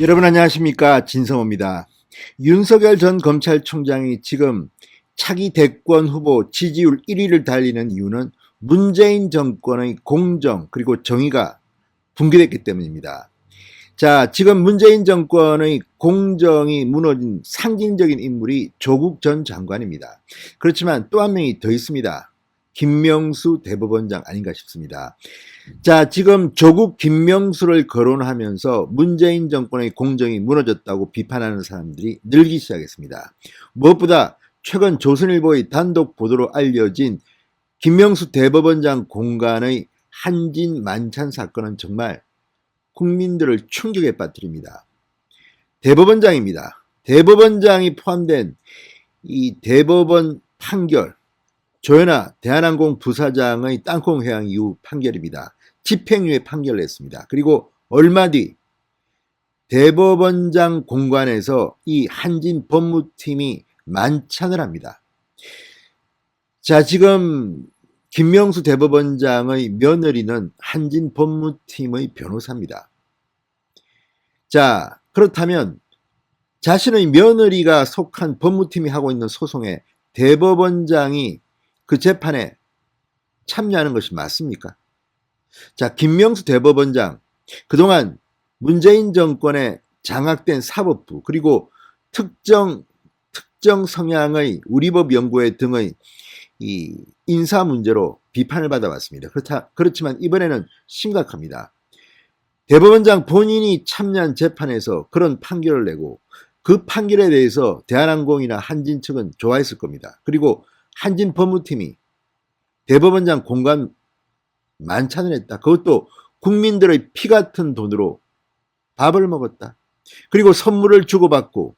여러분 안녕하십니까, 진성호입니다. 윤석열 전 검찰총장이 지금 차기 대권 후보 지지율 1위를 달리는 이유는 문재인 정권의 공정 그리고 정의가 붕괴됐기 때문입니다. 자, 지금 문재인 정권의 공정이 무너진 상징적인 인물이 조국 전 장관입니다. 그렇지만 또 한 명이 더 있습니다. 김명수 대법원장 아닌가 싶습니다. 자, 지금 조국 김명수를 거론하면서 문재인 정권의 공정이 무너졌다고 비판하는 사람들이 늘기 시작했습니다. 무엇보다 최근 조선일보의 단독 보도로 알려진 김명수 대법원장 공간의 한진 만찬 사건은 정말 국민들을 충격에 빠뜨립니다. 대법원장입니다. 대법원장이 포함된 이 대법원 판결, 조현아 대한항공 부사장의 땅콩 회항 이후 판결입니다. 집행유예 판결을 했습니다. 그리고 얼마 뒤 대법원장 공관에서 이 한진 법무팀이 만찬을 합니다. 자, 지금 김명수 대법원장의 며느리는 한진 법무팀의 변호사입니다. 자, 그렇다면 자신의 며느리가 속한 법무팀이 하고 있는 소송에 대법원장이 그 재판에 참여하는 것이 맞습니까? 자, 김명수 대법원장, 그동안 문재인 정권의 장악된 사법부 그리고 특정 성향의 우리법연구회 등의 이 인사 문제로 비판을 받아왔습니다. 그렇지만 이번에는 심각합니다. 대법원장 본인이 참여한 재판에서 그런 판결을 내고 그 판결에 대해서 대한항공이나 한진 측은 좋아했을 겁니다. 그리고 한진 법무팀이 대법원장 공간 만찬을 했다. 그것도 국민들의 피 같은 돈으로 밥을 먹었다. 그리고 선물을 주고받고,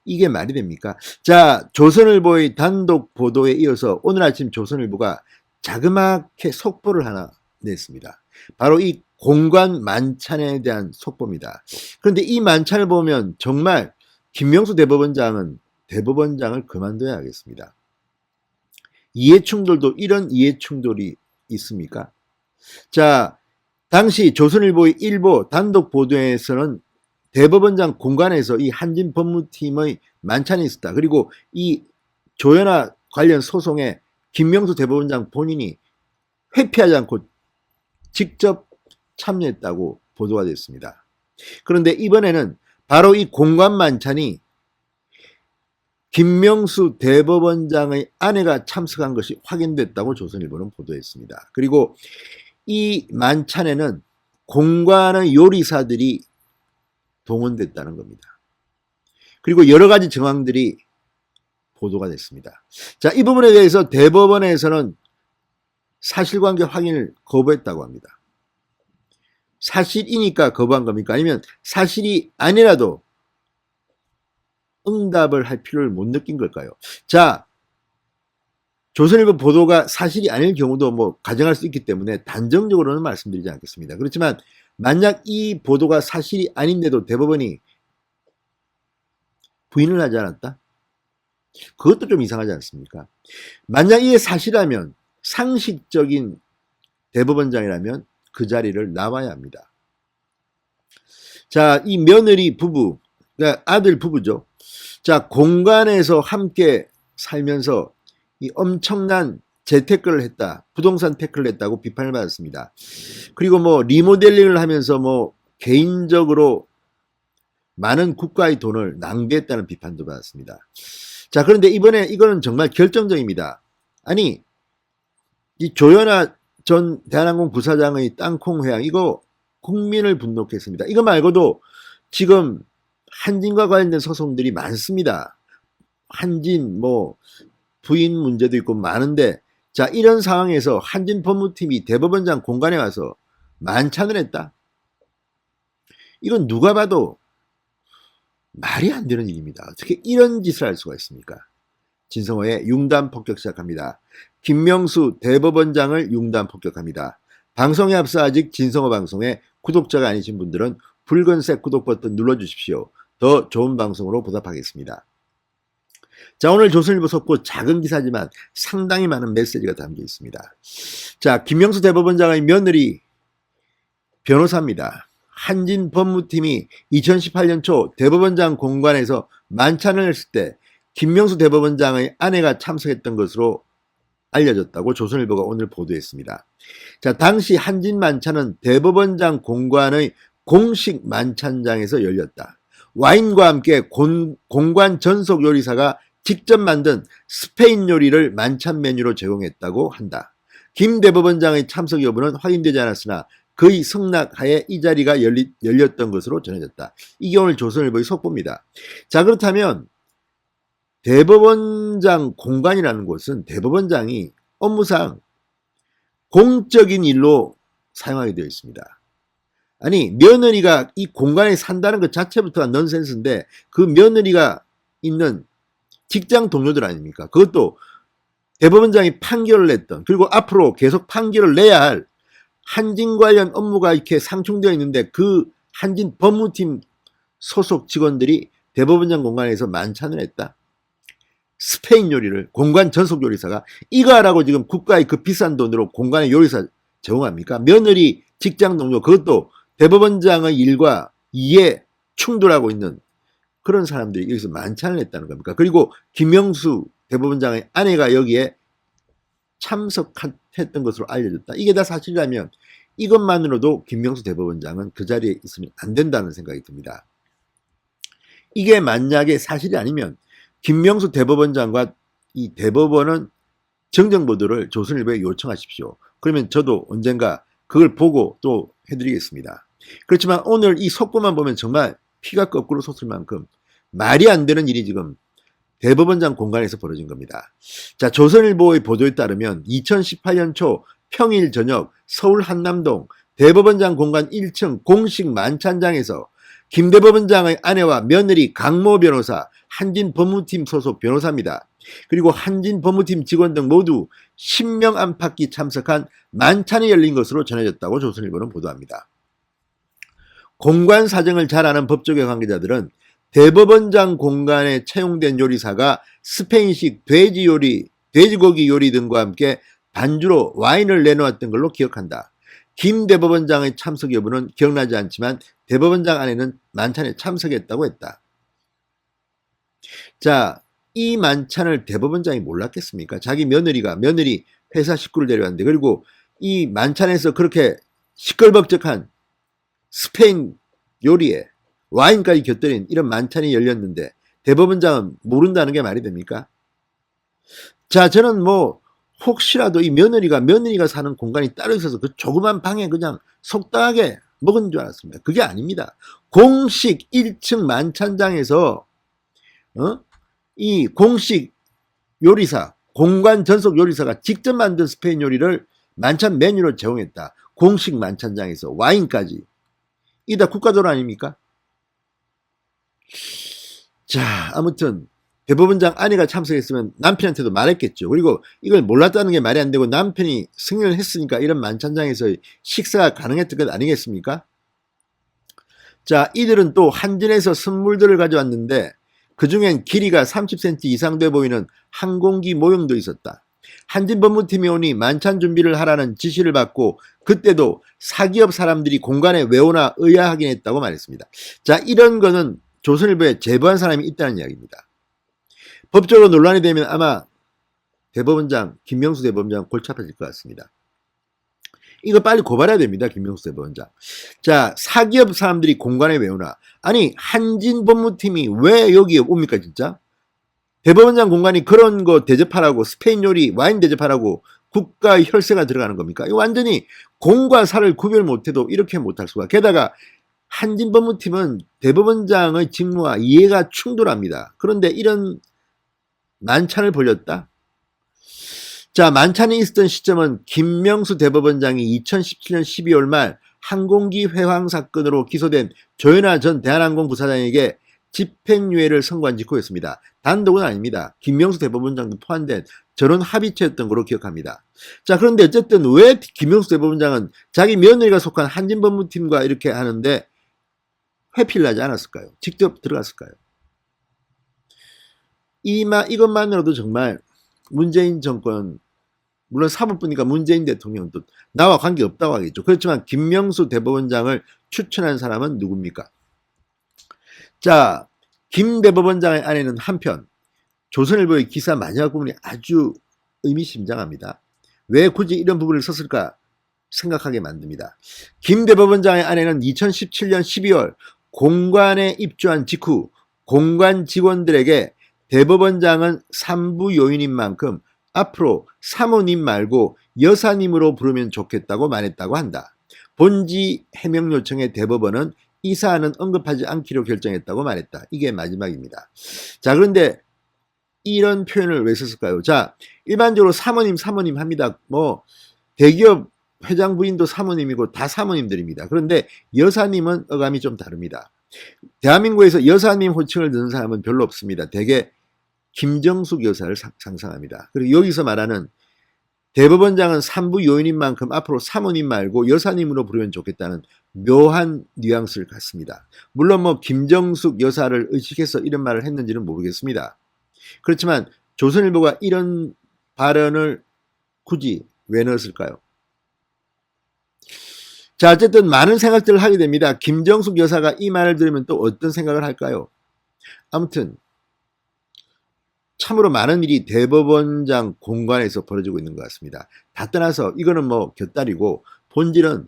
이게 말이 됩니까? 자, 조선일보의 단독 보도에 이어서 오늘 아침 조선일보가 자그맣게 속보를 하나 냈습니다. 바로 이 공관 만찬에 대한 속보입니다. 그런데 이 만찬을 보면 정말 김명수 대법원장은 대법원장을 그만둬야 하겠습니다. 이해충돌도 이런 이해충돌이 있습니까? 자, 당시 조선일보의 일보 단독 보도에서는 대법원장 공관에서 이 한진 법무팀의 만찬이 있었다. 그리고 이 조현아 관련 소송에 김명수 대법원장 본인이 회피하지 않고 직접 참여했다고 보도가 됐습니다. 그런데 이번에는 바로 이 공관 만찬이 김명수 대법원장의 아내가 참석한 것이 확인됐다고 조선일보는 보도했습니다. 그리고 이 만찬에는 공관의 요리사들이 동원됐다는 겁니다. 그리고 여러 가지 정황들이 보도가 됐습니다. 자, 이 부분에 대해서 대법원에서는 사실관계 확인을 거부했다고 합니다. 사실이니까 거부한 겁니까? 아니면 사실이 아니라도 응답을 할 필요를 못 느낀 걸까요? 자, 조선일보 보도가 사실이 아닐 경우도 뭐 가정할 수 있기 때문에 단정적으로는 말씀드리지 않겠습니다. 그렇지만 만약 이 보도가 사실이 아닌데도 대법원이 부인을 하지 않았다? 그것도 좀 이상하지 않습니까? 만약 이게 사실이라면, 상식적인 대법원장이라면 그 자리를 나와야 합니다. 자, 이 며느리 부부, 그러니까 아들 부부죠. 자, 공간에서 함께 살면서 이 엄청난 재테크를 했다. 부동산 테크를 했다고 비판을 받았습니다. 그리고 뭐 리모델링을 하면서 뭐 개인적으로 많은 국가의 돈을 낭비했다는 비판도 받았습니다. 자, 그런데 이번에 이거는 정말 결정적입니다. 아니, 이 조현아 전 대한항공 부사장의 땅콩 회항, 이거 국민을 분노케 했습니다. 이거 말고도 지금 한진과 관련된 소송들이 많습니다. 한진 뭐 부인 문제도 있고 많은데, 자, 이런 상황에서 한진 법무팀이 대법원장 공간에 와서 만찬을 했다? 이건 누가 봐도 말이 안 되는 일입니다. 어떻게 이런 짓을 할 수가 있습니까? 진성호의 융단 폭격 시작합니다. 김명수 대법원장을 융단 폭격합니다. 방송에 앞서 아직 진성호 방송에 구독자가 아니신 분들은 붉은색 구독 버튼 눌러주십시오. 더 좋은 방송으로 보답하겠습니다. 자, 오늘 조선일보 속보 작은 기사지만 상당히 많은 메시지가 담겨 있습니다. 자, 김명수 대법원장의 며느리 변호사입니다. 한진 법무팀이 2018년 초 대법원장 공관에서 만찬을 했을 때 김명수 대법원장의 아내가 참석했던 것으로 알려졌다고 조선일보가 오늘 보도했습니다. 자, 당시 한진 만찬은 대법원장 공관의 공식 만찬장에서 열렸다. 와인과 함께 공관 전속 요리사가 직접 만든 스페인 요리를 만찬 메뉴로 제공했다고 한다. 김 대법원장의 참석 여부는 확인되지 않았으나 그의 승낙하에 이 자리가 열렸던 것으로 전해졌다. 이게 오늘 조선일보의 속보입니다. 자, 그렇다면 대법원장 공관이라는 곳은 대법원장이 업무상 공적인 일로 사용하게 되어 있습니다. 아니, 며느리가 이 공간에 산다는 것 자체부터가 넌센스인데 그 며느리가 있는 직장 동료들 아닙니까? 그것도 대법원장이 판결을 냈던, 그리고 앞으로 계속 판결을 내야 할 한진 관련 업무가 이렇게 상충되어 있는데 그 한진 법무팀 소속 직원들이 대법원장 공간에서 만찬을 했다. 스페인 요리를 공관 전속 요리사가 이거 하라고 지금 국가의 그 비싼 돈으로 공관의 요리사 제공합니까? 며느리 직장 동료, 그것도 대법원장의 일과 이에 충돌하고 있는 그런 사람들이 여기서 만찬을 했다는 겁니까? 그리고 김명수 대법원장의 아내가 여기에 참석했던 것으로 알려졌다. 이게 다 사실이라면 이것만으로도 김명수 대법원장은 그 자리에 있으면 안 된다는 생각이 듭니다. 이게 만약에 사실이 아니면 김명수 대법원장과 이 대법원은 정정보도를 조선일보에 요청하십시오. 그러면 저도 언젠가 그걸 보고 또 해드리겠습니다. 그렇지만 오늘 이 속보만 보면 정말 피가 거꾸로 솟을 만큼 말이 안 되는 일이 지금 대법원장 공간에서 벌어진 겁니다. 자, 조선일보의 보도에 따르면 2018년 초 평일 저녁 서울 한남동 대법원장 공간 1층 공식 만찬장에서 김 대법원장의 아내와 며느리 강모 변호사, 한진 법무팀 소속 변호사입니다. 그리고 한진 법무팀 직원 등 모두 10명 안팎이 참석한 만찬이 열린 것으로 전해졌다고 조선일보는 보도합니다. 공관 사정을 잘 아는 법조계 관계자들은 대법원장 공간에 채용된 요리사가 스페인식 돼지고기 요리 등과 함께 반주로 와인을 내놓았던 걸로 기억한다. 김 대법원장의 참석 여부는 기억나지 않지만 대법원장 아내는 만찬에 참석했다고 했다. 자, 이 만찬을 대법원장이 몰랐겠습니까? 자기 며느리 회사 식구를 데려왔는데, 그리고 이 만찬에서 그렇게 시끌벅적한 스페인 요리에 와인까지 곁들인 이런 만찬이 열렸는데 대법원장은 모른다는 게 말이 됩니까? 자, 저는 혹시라도 이 며느리가 사는 공간이 따로 있어서 그 조그만 방에 그냥 속닥하게 먹은 줄 알았습니다. 그게 아닙니다. 공식 1층 만찬장에서 이 공식 요리사, 공관 전속 요리사가 직접 만든 스페인 요리를 만찬 메뉴로 제공했다. 공식 만찬장에서 와인까지. 이 다 국가도로 아닙니까? 자, 아무튼 대법원장 아내가 참석했으면 남편한테도 말했겠죠. 그리고 이걸 몰랐다는 게 말이 안 되고 남편이 승인을 했으니까 이런 만찬장에서 식사가 가능했던 것 아니겠습니까? 자, 이들은 또 한진에서 선물들을 가져왔는데 그중엔 길이가 30cm 이상 돼 보이는 항공기 모형도 있었다. 한진 법무팀이 오니 만찬 준비를 하라는 지시를 받고 그때도 사기업 사람들이 공간에 왜 오나 의아하긴 했다고 말했습니다. 자, 이런 거는 조선일보에 제보한 사람이 있다는 이야기입니다. 법적으로 논란이 되면 아마 김명수 대법원장 골치 아파질 것 같습니다. 이거 빨리 고발해야 됩니다. 김명수 대법원장. 자, 사기업 사람들이 공간에 왜 오나. 아니, 한진 법무팀이 왜 여기에 옵니까 진짜? 대법원장 공간이 그런 거 대접하라고, 스페인 요리 와인 대접하라고 국가의 혈세가 들어가는 겁니까? 이거 완전히 공과 사를 구별 못해도 이렇게 못할 수가. 게다가 한진 법무팀은 대법원장의 직무와 이해가 충돌합니다. 그런데 이런 만찬을 벌였다? 자, 만찬이 있었던 시점은 김명수 대법원장이 2017년 12월 말 항공기 회항 사건으로 기소된 조현아 전 대한항공 부사장에게 집행유예를 선고한 직후였습니다. 단독은 아닙니다. 김명수 대법원장도 포함된 저런 합의체였던 걸로 기억합니다. 자, 그런데 어쨌든 왜 김명수 대법원장은 자기 며느리가 속한 한진법무팀과 이렇게 하는데 회피를 하지 않았을까요? 직접 들어갔을까요? 이것만으로도 정말 문재인 정권, 물론 사법부니까 문재인 대통령도 나와 관계없다고 하겠죠. 그렇지만 김명수 대법원장을 추천한 사람은 누굽니까? 자, 김 대법원장의 아내는 한편 조선일보의 기사 마지막 부분이 아주 의미심장합니다. 왜 굳이 이런 부분을 썼을까 생각하게 만듭니다. 김 대법원장의 아내는 2017년 12월 공관에 입주한 직후 공관 직원들에게 대법원장은 산부 요인인 만큼 앞으로 사모님 말고 여사님으로 부르면 좋겠다고 말했다고 한다. 본지 해명 요청에 대법원은 이 사안은 언급하지 않기로 결정했다고 말했다. 이게 마지막입니다. 자, 그런데 이런 표현을 왜 썼을까요? 자, 일반적으로 사모님 합니다. 뭐 대기업 회장 부인도 사모님이고 다 사모님들입니다. 그런데 여사님은 어감이 좀 다릅니다. 대한민국에서 여사님 호칭을 듣는 사람은 별로 없습니다. 대개 김정숙 여사를 상상합니다. 그리고 여기서 말하는 대법원장은 산부 요인인 만큼 앞으로 사모님 말고 여사님으로 부르면 좋겠다는 묘한 뉘앙스를 갖습니다. 물론 뭐 김정숙 여사를 의식해서 이런 말을 했는지는 모르겠습니다. 그렇지만 조선일보가 이런 발언을 굳이 왜 넣었을까요? 자, 어쨌든 많은 생각들을 하게 됩니다. 김정숙 여사가 이 말을 들으면 또 어떤 생각을 할까요? 아무튼 참으로 많은 일이 대법원장 공관에서 벌어지고 있는 것 같습니다. 다 떠나서 이거는 뭐 곁다리고 본질은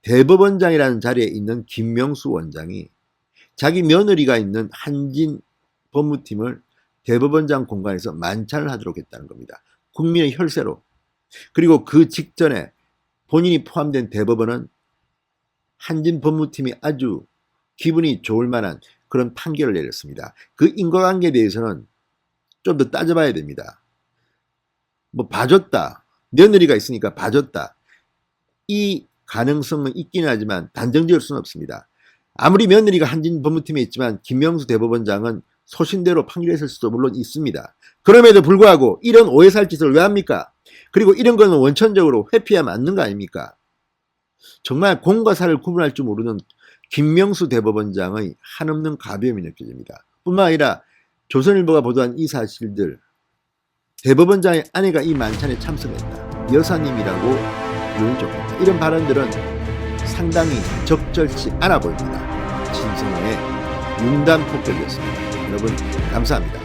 대법원장이라는 자리에 있는 김명수 원장이 자기 며느리가 있는 한진 법무팀을 대법원장 공관에서 만찬을 하도록 했다는 겁니다. 국민의 혈세로. 그리고 그 직전에 본인이 포함된 대법원은 한진 법무팀이 아주 기분이 좋을 만한 그런 판결을 내렸습니다. 그 인과관계에 대해서는 좀 더 따져봐야 됩니다. 뭐 봐줬다. 며느리가 있으니까 봐줬다. 이 가능성은 있긴 하지만 단정지을 수는 없습니다. 아무리 며느리가 한진 법무팀에 있지만 김명수 대법원장은 소신대로 판결했을 수도 물론 있습니다. 그럼에도 불구하고 이런 오해살 짓을 왜 합니까? 그리고 이런 거는 원천적으로 회피해야 맞는 거 아닙니까? 정말 공과 사를 구분할 줄 모르는 김명수 대법원장의 한없는 가벼움이 느껴집니다. 뿐만 아니라 조선일보가 보도한 이 사실들, 대법원장의 아내가 이 만찬에 참석했다. 여사님이라고 부르면 좋겠다. 이런 발언들은 상당히 적절치 않아 보입니다. 진성의 융단 폭격이었습니다. 여러분 감사합니다.